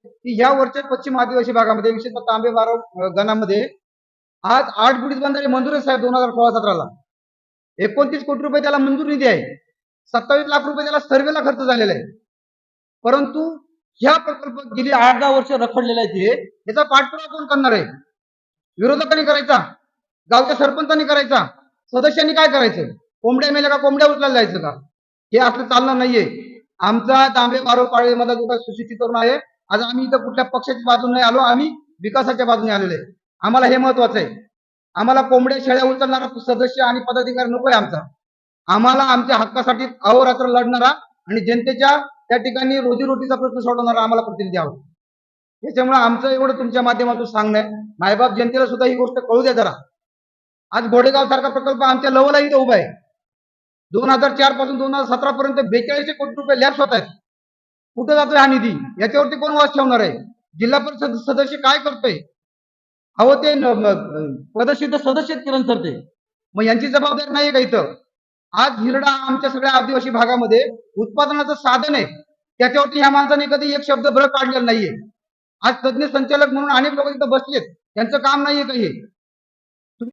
की ह्या वरच्या पश्चिम आदिवासी भागामध्ये विशेषतः तांबे बारव गणामध्ये आज 8 बुडीत बंधारे मंजूर आहे साहेब 2016-17ला. 29 कोटी रुपये त्याला मंजूर निधी आहे. 27 लाख रुपये त्याला सर्वेला खर्च झालेला आहे. परंतु ह्या प्रकल्प गेली 8-10 वर्ष रखडलेला आहे. याचा पाठपुरावा कोण करणार आहे? विरोधकांनी करायचा, गावच्या सरपंचांनी करायचा, सदस्यांनी काय करायचं? कोंबड्या मेल्या का कोंबड्या उचलायला जायचं का? हे असं चालणार नाहीये. आमचा तांबे बारव पाळीमधला जो काही सुशिक्षित तरुण आहे, आज आम्ही इथं कुठल्या पक्षाच्या बाजूने नाही आलो, आम्ही विकासाच्या बाजूने आलेलो आहे. आम्हाला हे महत्वाचं आहे. आम्हाला कोंबड्या शेळ्या उचलणारा सदस्य आणि पदाधिकारी नकोय आमचा. आम्हाला आमच्या हक्कासाठी अहोरात्र लढणारा आणि जनतेच्या त्या ठिकाणी रोजीरोटीचा प्रश्न सोडवणारा आम्हाला प्रतिनिधी हवा. त्याच्यामुळे आमचं एवढं तुमच्या माध्यमातून सांगणं आहे. मायबाप जनतेला सुद्धा ही गोष्ट कळू द्या जरा. आज घोडेगाव सारखा प्रकल्प आमच्या लवला इथं उभा आहे. 2004 पासून 2017 पर्यंत 42 कोटी रुपये लॅप्स होत आहेत. कुठं जातोय हा निधी? याच्यावरती कोण वाच ठेवणार आहे? जिल्हा परिषद सदस्य काय करतोय? अहो ते पदसिद्ध सदस्य किरण सर ते, मग यांची जबाबदारी नाहीये का इथं? आज हिरडा आमच्या सगळ्या आदिवासी भागामध्ये उत्पादनाचं साधन आहे. त्याच्यावरती ह्या माणसाने कधी एक शब्द भर काढलेला नाहीये. आज तज्ञ संचालक म्हणून अनेक लोक इथं बसलेत, त्यांचं काम नाहीये काही.